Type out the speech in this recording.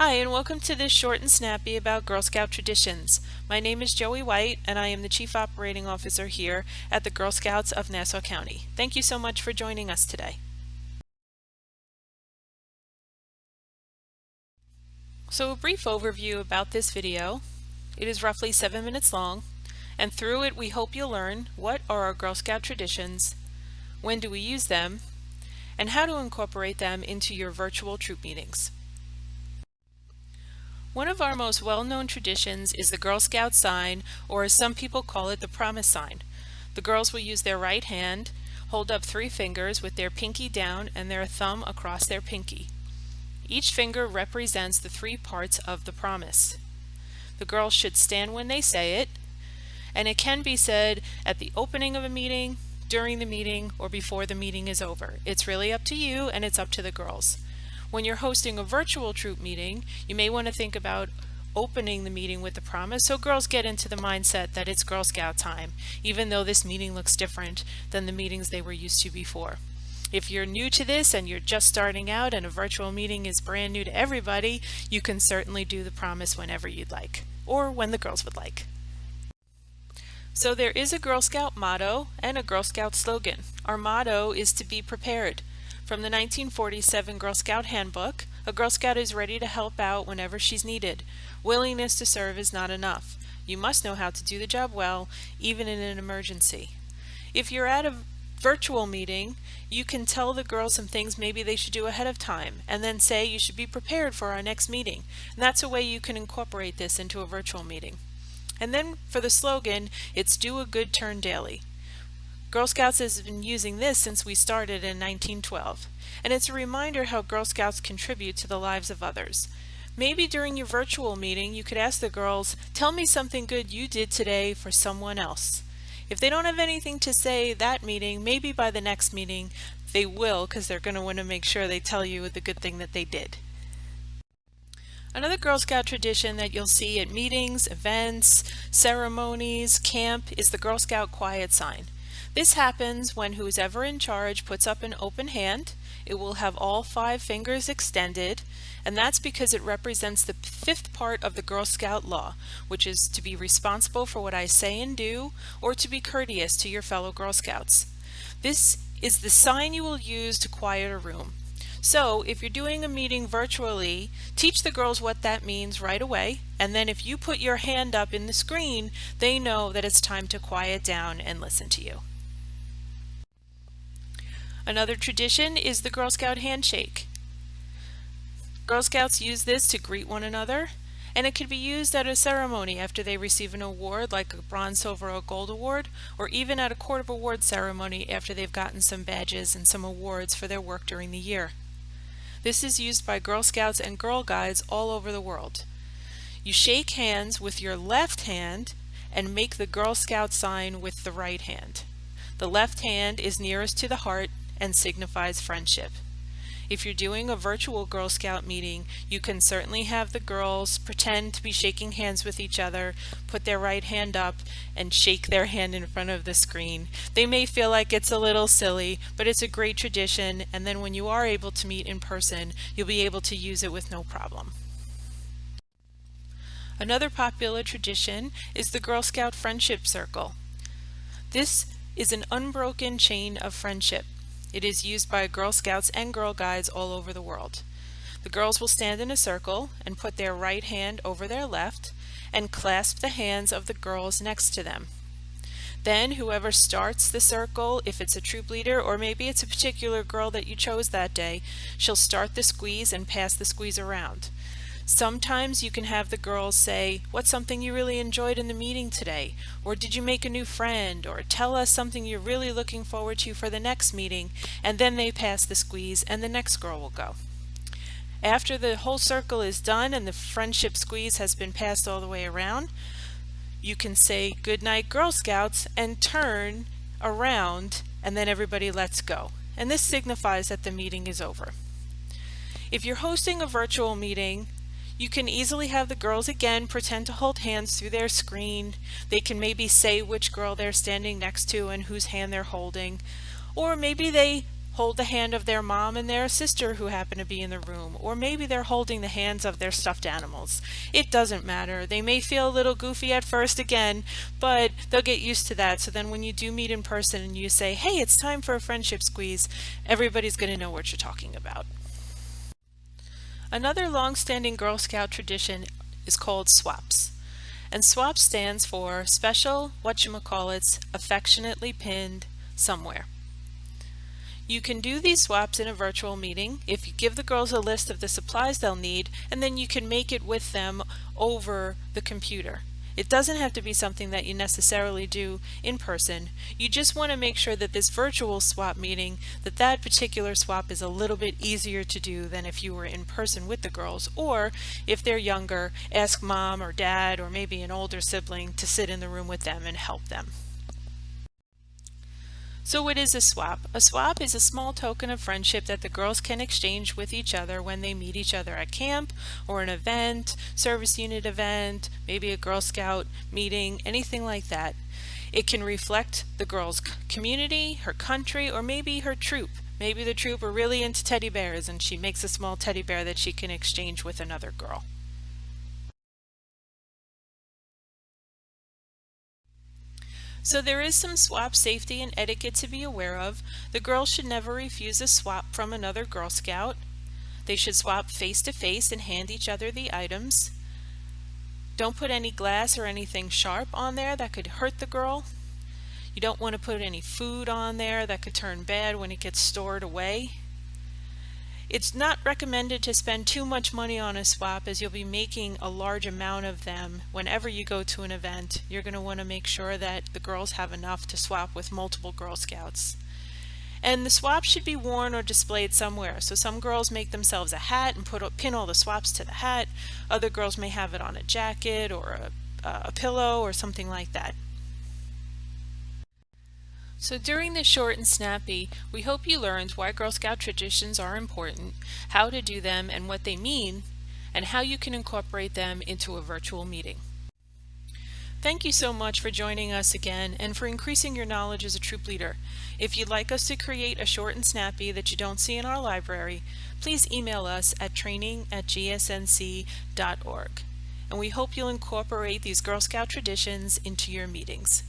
Hi, and welcome to this short and snappy about Girl Scout traditions. My name is Joey White, and I am the Chief Operating Officer here at the Girl Scouts of Nassau County. Thank you so much for joining us today. So a brief overview about this video. It is roughly 7 minutes long, and through it we hope you'll learn what are our Girl Scout traditions, when do we use them, and how to incorporate them into your virtual troop meetings. One of our most well-known traditions is the Girl Scout sign, or as some people call it, the promise sign. The girls will use their right hand, hold up 3 fingers with their pinky down and their thumb across their pinky. Each finger represents the 3 parts of the promise. The girls should stand when they say it, and it can be said at the opening of a meeting, during the meeting, or before the meeting is over. It's really up to you, and it's up to the girls. When you're hosting a virtual troop meeting, you may want to think about opening the meeting with the promise so girls get into the mindset that it's Girl Scout time, even though this meeting looks different than the meetings they were used to before. If you're new to this and you're just starting out and a virtual meeting is brand new to everybody, you can certainly do the promise whenever you'd like, or when the girls would like. So there is a Girl Scout motto and a Girl Scout slogan. Our motto is to be prepared. From the 1947 Girl Scout Handbook, a Girl Scout is ready to help out whenever she's needed. Willingness to serve is not enough. You must know how to do the job well, even in an emergency. If you're at a virtual meeting, you can tell the girls some things maybe they should do ahead of time, and then say you should be prepared for our next meeting. And that's a way you can incorporate this into a virtual meeting. And then for the slogan, it's do a good turn daily. Girl Scouts has been using this since we started in 1912, and it's a reminder how Girl Scouts contribute to the lives of others. Maybe during your virtual meeting you could ask the girls, tell me something good you did today for someone else. If they don't have anything to say that meeting, maybe by the next meeting they will, because they're going to want to make sure they tell you the good thing that they did. Another Girl Scout tradition that you'll see at meetings, events, ceremonies, camp is the Girl Scout quiet sign. This happens when who's ever in charge puts up an open hand. It will have all 5 fingers extended, and that's because it represents the 5th part of the Girl Scout law, which is to be responsible for what I say and do, or to be courteous to your fellow Girl Scouts. This is the sign you will use to quiet a room. So if you're doing a meeting virtually, teach the girls what that means right away, and then if you put your hand up in the screen, they know that it's time to quiet down and listen to you. Another tradition is the Girl Scout handshake. Girl Scouts use this to greet one another, and it can be used at a ceremony after they receive an award like a bronze, silver, or gold award, or even at a Court of Awards ceremony after they've gotten some badges and some awards for their work during the year. This is used by Girl Scouts and Girl Guides all over the world. You shake hands with your left hand and make the Girl Scout sign with the right hand. The left hand is nearest to the heart and signifies friendship. If you're doing a virtual Girl Scout meeting, you can certainly have the girls pretend to be shaking hands with each other, put their right hand up, and shake their hand in front of the screen. They may feel like it's a little silly, but it's a great tradition, and then when you are able to meet in person, you'll be able to use it with no problem. Another popular tradition is the Girl Scout Friendship Circle. This is an unbroken chain of friendship. It is used by Girl Scouts and Girl Guides all over the world. The girls will stand in a circle and put their right hand over their left and clasp the hands of the girls next to them. Then whoever starts the circle, if it's a troop leader or maybe it's a particular girl that you chose that day, she'll start the squeeze and pass the squeeze around. Sometimes you can have the girls say, what's something you really enjoyed in the meeting today? Or did you make a new friend? Or tell us something you're really looking forward to for the next meeting. And then they pass the squeeze and the next girl will go. After the whole circle is done and the friendship squeeze has been passed all the way around, you can say, good night Girl Scouts, and turn around, and then everybody lets go. And this signifies that the meeting is over. If you're hosting a virtual meeting, you can easily have the girls again pretend to hold hands through their screen. They can maybe say which girl they're standing next to and whose hand they're holding. Or maybe they hold the hand of their mom and their sister who happen to be in the room, or maybe they're holding the hands of their stuffed animals. It doesn't matter. They may feel a little goofy at first again, but they'll get used to that. So then when you do meet in person and you say, hey, it's time for a friendship squeeze, everybody's going to know what you're talking about. Another long-standing Girl Scout tradition is called swaps. And SWAP stands for Special Whatchamacallits Affectionately Pinned Somewhere. You can do these swaps in a virtual meeting if you give the girls a list of the supplies they'll need, and then you can make it with them over the computer. It doesn't have to be something that you necessarily do in person. You just want to make sure that this virtual swap meeting, that particular swap is a little bit easier to do than if you were in person with the girls, or if they're younger, ask mom or dad or maybe an older sibling to sit in the room with them and help them. So what is a swap? A swap is a small token of friendship that the girls can exchange with each other when they meet each other at camp or an event, service unit event, maybe a Girl Scout meeting, anything like that. It can reflect the girl's community, her country, or maybe her troop. Maybe the troop are really into teddy bears and she makes a small teddy bear that she can exchange with another girl. So there is some swap safety and etiquette to be aware of. The girls should never refuse a swap from another Girl Scout. They should swap face to face and hand each other the items. Don't put any glass or anything sharp on there that could hurt the girl. You don't want to put any food on there that could turn bad when it gets stored away. It's not recommended to spend too much money on a swap, as you'll be making a large amount of them. Whenever you go to an event, you're going to want to make sure that the girls have enough to swap with multiple Girl Scouts. And the swap should be worn or displayed somewhere. So some girls make themselves a hat and pin all the swaps to the hat. Other girls may have it on a jacket or a pillow or something like that. So during this short and snappy, we hope you learned why Girl Scout traditions are important, how to do them and what they mean, and how you can incorporate them into a virtual meeting. Thank you so much for joining us again and for increasing your knowledge as a troop leader. If you'd like us to create a short and snappy that you don't see in our library, please email us at training@gsnc.org. And we hope you'll incorporate these Girl Scout traditions into your meetings.